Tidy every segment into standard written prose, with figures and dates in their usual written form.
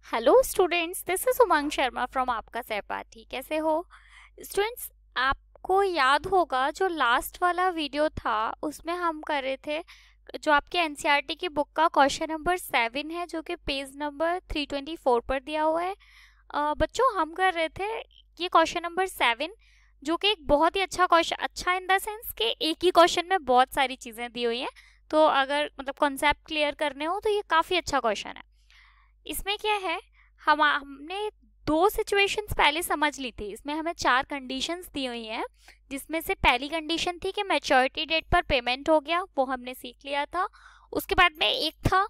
Hello students, this is Umang Sharma from आपका सहपाठी। कैसे हो स्टूडेंट्स? आपको याद होगा जो लास्ट वाला वीडियो था उसमें हम कर रहे थे जो आपके एनसीईआरटी की बुक का क्वेश्चन नंबर 7 है, जो कि पेज नंबर 324 पर दिया हुआ है। बच्चों, हम कर रहे थे ये क्वेश्चन नंबर 7, जो कि एक बहुत ही अच्छा क्वेश्चन, अच्छा इन द सेंस कि एक ही क्वेश्चन में बहुत सारी चीज़ें दी हुई हैं। तो अगर मतलब कॉन्सेप्ट क्लियर करने हो तो ये काफ़ी अच्छा क्वेश्चन है। इसमें क्या है, हमने दो सिचुएशंस पहले समझ ली थी। इसमें हमें 4 कंडीशंस दी हुई हैं, जिसमें से पहली कंडीशन थी कि मैच्योरिटी डेट पर पेमेंट हो गया, वो हमने सीख लिया था। उसके बाद में एक था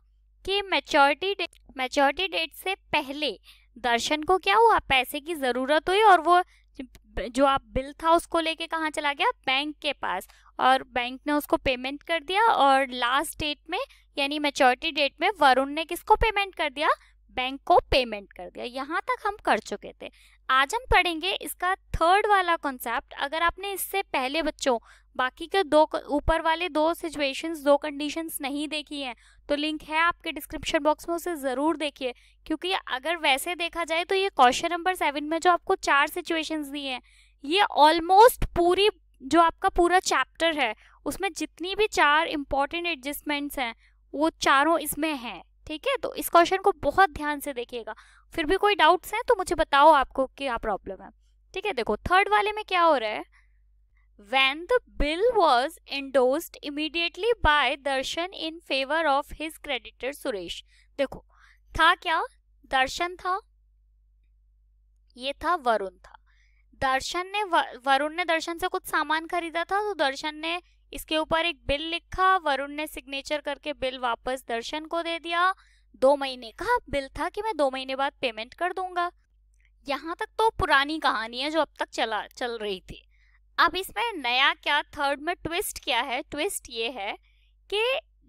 कि मैच्योरिटी डेट से पहले दर्शन को क्या हुआ, पैसे की ज़रूरत हुई और वो जो आप बिल था उसको लेके कहाँ चला गया, बैंक के पास, और बैंक ने उसको पेमेंट कर दिया। और लास्ट डेट में यानी मैच्योरिटी डेट में वरुण ने किसको पेमेंट कर दिया, बैंक को पेमेंट कर दिया। यहाँ तक हम कर चुके थे। आज हम पढ़ेंगे इसका थर्ड वाला कॉन्सेप्ट। अगर आपने इससे पहले बच्चों बाकी के दो ऊपर वाले दो सिचुएशंस, दो कंडीशंस नहीं देखी हैं तो लिंक है आपके डिस्क्रिप्शन बॉक्स में, उसे ज़रूर देखिए। क्योंकि अगर वैसे देखा जाए तो ये क्वेश्चन नंबर 7 में जो आपको 4 सिचुएशंस दी हैं, ये ऑलमोस्ट पूरी जो आपका पूरा चैप्टर है उसमें जितनी भी 4 इंपॉर्टेंट एडजस्टमेंट्स हैं वो चारों इसमें हैं। ठीक है, तो इस क्वेश्चन को बहुत ध्यान से देखिएगा। फिर भी कोई डाउट्स हैं तो मुझे बताओ आपको क्या प्रॉब्लम है। ठीक है, देखो थर्ड वाले में क्या हो रहा है। When the bill was endorsed immediately by Darshan in favor of his creditor Suresh. देखो था क्या, दर्शन था, ये था वरुण था। वरुण ने दर्शन से कुछ सामान खरीदा था, तो दर्शन ने इसके ऊपर एक बिल लिखा, वरुण ने सिग्नेचर करके बिल वापस दर्शन को दे दिया। 2 महीने का बिल था कि मैं 2 महीने बाद पेमेंट कर दूंगा। यहाँ तक तो पुरानी कहानी है जो अब तक चल रही थी। अब इसमें नया क्या, थर्ड में ट्विस्ट क्या है? ट्विस्ट ये है कि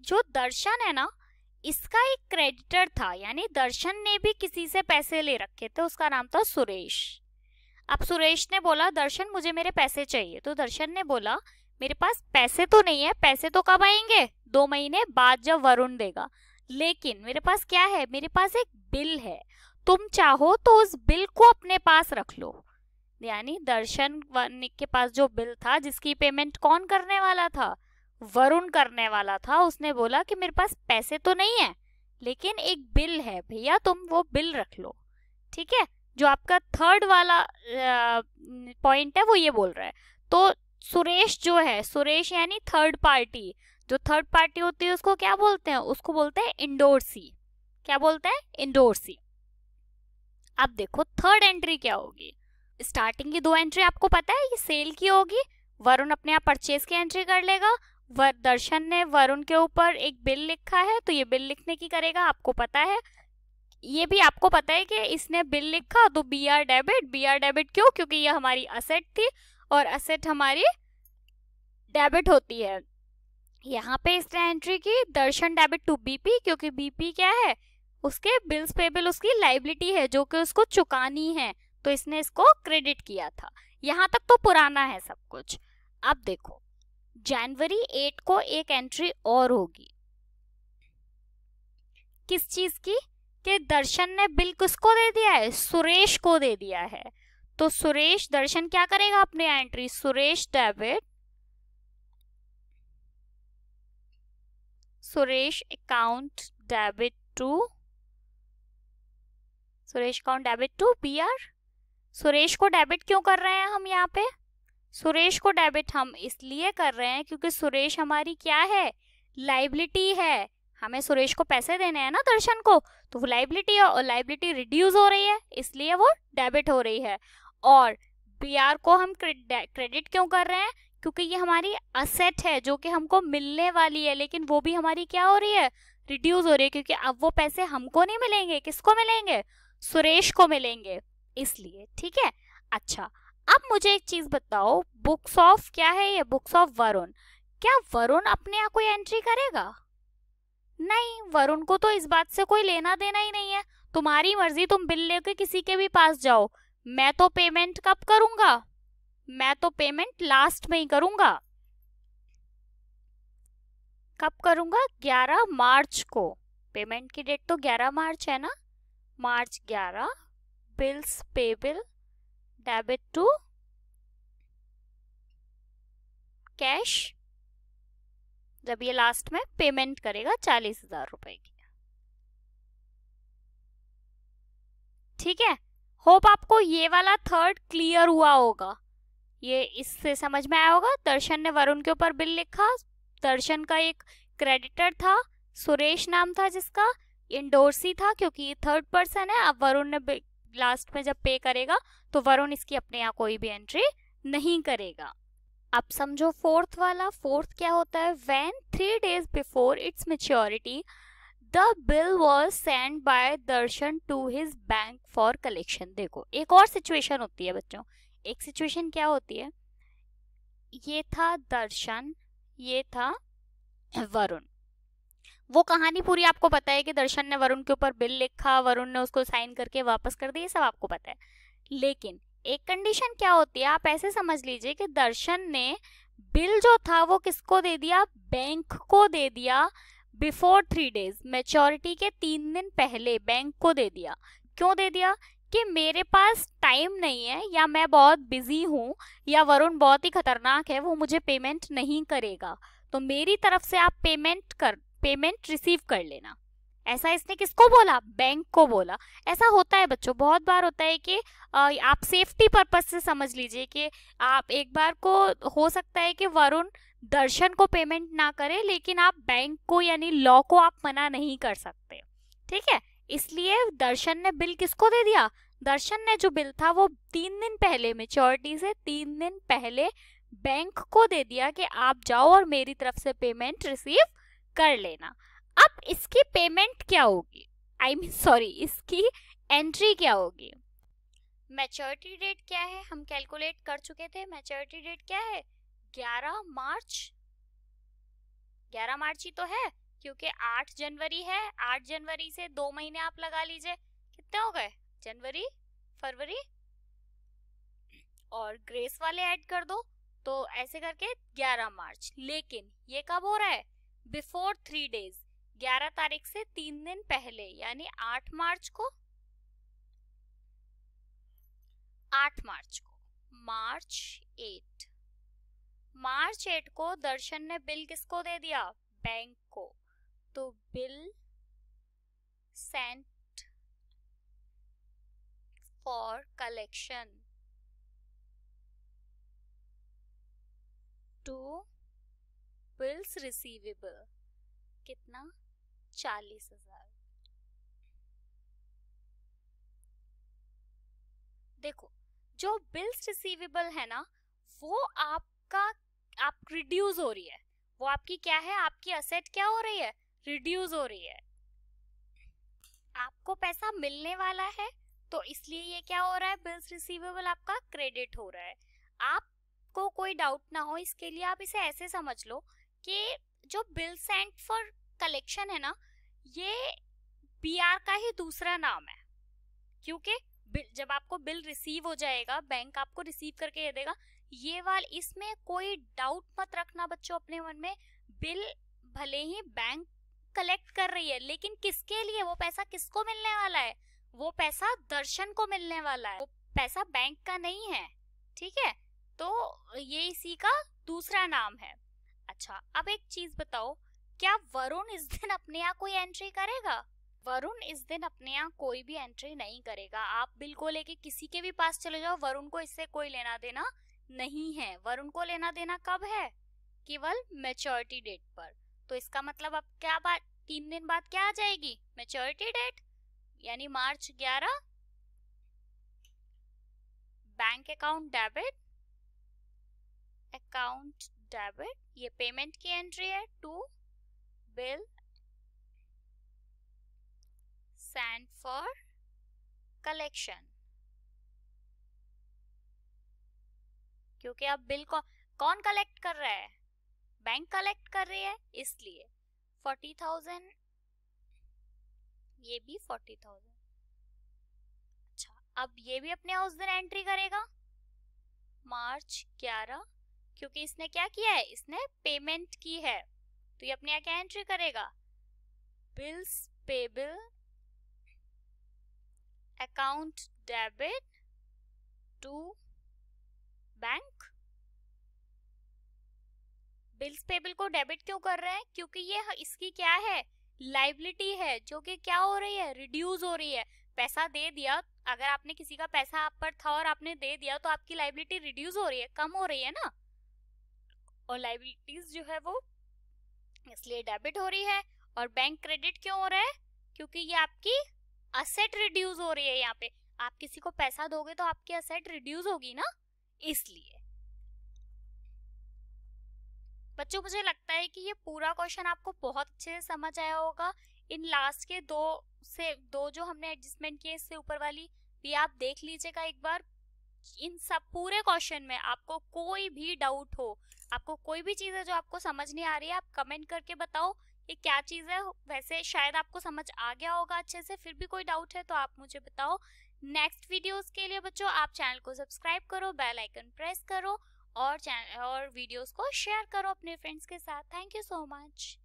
जो दर्शन है ना, इसका एक क्रेडिटर था, यानी दर्शन ने भी किसी से पैसे ले रखे थे, उसका नाम था सुरेश। अब सुरेश ने बोला दर्शन मुझे मेरे पैसे चाहिए, तो दर्शन ने बोला मेरे पास पैसे तो नहीं है, पैसे तो कब आएंगे, 2 महीने बाद जब वरुण देगा, लेकिन मेरे पास क्या है, मेरे पास एक बिल है, तुम चाहो तो उस बिल को अपने पास रख लो। यानी दर्शन के पास जो बिल था, जिसकी पेमेंट कौन करने वाला था, वरुण करने वाला था, उसने बोला कि मेरे पास पैसे तो नहीं है लेकिन एक बिल है, भैया तुम वो बिल रख लो। ठीक है, जो आपका थर्ड वाला पॉइंट है वो ये बोल रहा है। तो सुरेश जो है, सुरेश यानी थर्ड पार्टी, जो थर्ड पार्टी होती है उसको क्या बोलते हैं, उसको बोलते हैं इंडोर्सी। क्या बोलते हैं, इंडोर्सी। अब देखो थर्ड एंट्री क्या होगी। स्टार्टिंग की 2 एंट्री आपको पता है, ये सेल की होगी, वरुण अपने आप परचेज की एंट्री कर लेगा। दर्शन ने वरुण के ऊपर एक बिल लिखा है तो ये बिल लिखने की करेगा, आपको पता है। ये भी आपको पता है कि इसने बिल लिखा तो बी आर डेबिट क्यों, क्योंकि ये हमारी असेट थी और असेट हमारी डेबिट होती है। यहाँ पे इसने एंट्री की दर्शन डेबिट टू बीपी, क्योंकि बीपी क्या है, उसके बिल्स पेबल, उसकी लाइबिलिटी है जो कि उसको चुकानी है, तो इसने इसको क्रेडिट किया था। यहाँ तक तो पुराना है सब कुछ। अब देखो जनवरी 8 को एक एंट्री और होगी, किस चीज की, कि दर्शन ने बिल किसको दे दिया है, सुरेश को दे दिया है। तो सुरेश, दर्शन क्या करेगा अपने entry, Suresh debit, Suresh account debit to, Suresh account debit to B R. Suresh को डेबिट क्यों कर रहे हैं हम यहाँ पे, सुरेश को डेबिट हम इसलिए कर रहे हैं क्योंकि सुरेश हमारी क्या है, लाइबिलिटी है। हमें सुरेश को पैसे देने हैं ना दर्शन को, तो वो लाइबिलिटी है और लाइबिलिटी रिड्यूस हो रही है इसलिए वो डेबिट हो रही है। और बीआर को हम क्रेडिट क्यों कर रहे हैं, क्योंकि ये हमारी असेट है जो कि हमको मिलने वाली है, लेकिन वो भी हमारी क्या हो रही है, रिड्यूस हो रही है, क्योंकि अब वो पैसे हमको नहीं मिलेंगे, किसको मिलेंगे, सुरेश को मिलेंगे, इसलिए। ठीक है, अच्छा अब मुझे एक चीज बताओ, बुक्स ऑफ क्या है ये, बुक्स ऑफ वरुण, क्या वरुण अपने आप कोई एंट्री करेगा, नहीं, वरुण को तो इस बात से कोई लेना देना ही नहीं है। तुम्हारी मर्जी, तुम बिल लेके किसी के भी पास जाओ, मैं तो पेमेंट कब करूंगा, मैं तो पेमेंट लास्ट में ही करूंगा। कब करूंगा, 11 मार्च को, पेमेंट की डेट तो 11 मार्च है ना, March 11 bills payable debit to cash, जब ये लास्ट में पेमेंट करेगा 40,000 रुपए की। ठीक है, होप आपको ये वाला थर्ड क्लियर हुआ होगा, ये इससे समझ में आया होगा। दर्शन ने वरुण के ऊपर बिल लिखा, दर्शन का एक क्रेडिटर था, सुरेश नाम था जिसका, इंडोर्सी था क्योंकि ये थर्ड पर्सन है। अब वरुण ने लास्ट में जब पे करेगा तो वरुण इसकी अपने यहाँ कोई भी एंट्री नहीं करेगा। अब समझो फोर्थ वाला, फोर्थ क्या होता है, when 3 days before its maturity the bill was send by Darshan to his bank for collection. देखो एक और सिचुएशन होती है बच्चों, एक सिचुएशन क्या होती है, ये था दर्शन, ये था वरुण। वो कहानी पूरी आपको पता है कि दर्शन ने वरुण के ऊपर बिल लिखा, वरुण ने उसको साइन करके वापस कर दिया, ये सब आपको पता है। लेकिन एक कंडीशन क्या होती है, आप ऐसे समझ लीजिए कि दर्शन ने बिल जो था वो किसको दे दिया, बैंक को दे दिया बिफोर 3 days, मैच्योरिटी के 3 दिन पहले बैंक को दे दिया। क्यों दे दिया, कि मेरे पास टाइम नहीं है, या मैं बहुत बिजी हूँ, या वरुण बहुत ही खतरनाक है, वो मुझे पेमेंट नहीं करेगा, तो मेरी तरफ से आप पेमेंट रिसीव कर लेना। ऐसा इसने किसको बोला, बैंक को बोला। ऐसा होता है बच्चों, बहुत बार होता है कि आप सेफ्टी पर्पस से समझ लीजिए कि आप एक बार को हो सकता है कि वरुण दर्शन को पेमेंट ना करे, लेकिन आप बैंक को यानी लॉ को आप मना नहीं कर सकते। ठीक है, इसलिए दर्शन ने बिल किसको दे दिया, दर्शन ने जो बिल था वो 3 दिन पहले, मैच्योरिटी से 3 दिन पहले बैंक को दे दिया कि आप जाओ और मेरी तरफ से पेमेंट रिसीव कर लेना। अब इसकी पेमेंट क्या होगी, इसकी एंट्री क्या होगी। मैच्योरिटी डेट क्या है, हम कैलकुलेट कर चुके थे, मैच्योरिटी डेट क्या है 11 मार्च। 11 मार्च ही तो है, क्योंकि 8 जनवरी है, 8 जनवरी से 2 महीने आप लगा लीजिए, कितने हो गए, जनवरी फरवरी और ग्रेस वाले ऐड कर दो, तो ऐसे करके 11 मार्च। लेकिन ये कब हो रहा है, बिफोर 3 days, 11 तारीख से 3 दिन पहले, यानी 8 मार्च को, 8 मार्च को, मार्च 8 को दर्शन ने बिल किसको दे दिया, बैंक को, तो bill sent for collection to bills receivable, कितना 40,000। देखो जो बिल्स रिसीवेबल है ना, वो आप रिड्यूस हो रही है, वो आपकी क्या है, आपकी असेट क्या हो रही है, रिड्यूस हो रही है। आपको पैसा मिलने वाला है, तो इसलिए ये क्या हो रहा है, बिल्स रिसीवेबल आपका क्रेडिट हो रहा है। आपको कोई डाउट ना हो इसके लिए आप इसे ऐसे समझ लो कि जो बिल सेंट फॉर कलेक्शन है ना, ये बीआर का ही दूसरा नाम है, क्योंकि जब आपको बिल रिसीव हो जाएगा, बैंक आपको रिसीव करके दे देगा, ये इसमें कोई डाउट मत रखना बच्चों अपने मन में, बिल भले ही बैंक कलेक्ट कर रही है, लेकिन किसके लिए, वो पैसा किसको मिलने वाला है, वो पैसा दर्शन को मिलने वाला है, वो पैसा बैंक का नहीं है। ठीक है, तो ये इसी का दूसरा नाम है। अच्छा अब एक चीज बताओ, क्या वरुण इस दिन अपने यहाँ कोई एंट्री करेगा, वरुण इस दिन अपने यहाँ कोई भी एंट्री नहीं करेगा। आप बिल को लेके किसी के भी पास चले जाओ, वरुण को इससे कोई लेना देना नहीं है। वरुण को लेना देना कब है, केवल मैच्योरिटी डेट पर। तो इसका मतलब अब क्या बात, 3 दिन बाद क्या आ जाएगी, मैच्योरिटी डेट, यानी मार्च 11, बैंक अकाउंट डेबिट, ये पेमेंट की एंट्री है, to bill send for collection, क्योंकि अब बिल को कौन कलेक्ट कर रहा है, बैंक कलेक्ट कर रही है, इसलिए 40,000, ये भी 40,000। अच्छा अब ये भी अपने उस दिन एंट्री करेगा मार्च 11, क्योंकि इसने क्या किया है, इसने पेमेंट की है, तो ये अपने यहाँ क्या एंट्री करेगा, bills payable account debit to bank. Bills payable को डेबिट क्यों कर रहे हैं? क्योंकि ये इसकी क्या है, लाइबिलिटी है, जो कि क्या हो रही है, रिड्यूस हो रही है। पैसा दे दिया, अगर आपने किसी का पैसा आप पर था और आपने दे दिया तो आपकी लाइबिलिटी रिड्यूस हो रही है, कम हो रही है ना। और लाइबिलिटीज जो है वो इसलिए डेबिट हो रही है। और बैंक क्रेडिट क्यों हो रहा है? क्योंकि ये आपकी असेट रिड्यूस हो रही है। यहाँ पे आप किसी को पैसा दोगे तो आपकी असेट रिड्यूस होगी ना, इसलिए। बच्चों मुझे लगता है कि ये पूरा क्वेश्चन आपको बहुत अच्छे से समझ आया होगा। इन लास्ट के दो जो हमने एडजस्टमेंट किए, इससे ऊपर वाली भी आप देख लीजिएगा एक बार। इन सब पूरे क्वेश्चन में आपको कोई भी डाउट हो, आपको कोई भी चीज है जो आपको समझ नहीं आ रही है, आप कमेंट करके बताओ ये क्या चीज है। वैसे शायद आपको समझ आ गया होगा अच्छे से, फिर भी कोई डाउट है तो आप मुझे बताओ। नेक्स्ट वीडियोस के लिए बच्चों आप चैनल को सब्सक्राइब करो, बेल आइकन प्रेस करो और वीडियोस को शेयर करो अपने फ्रेंड्स के साथ। Thank you so much.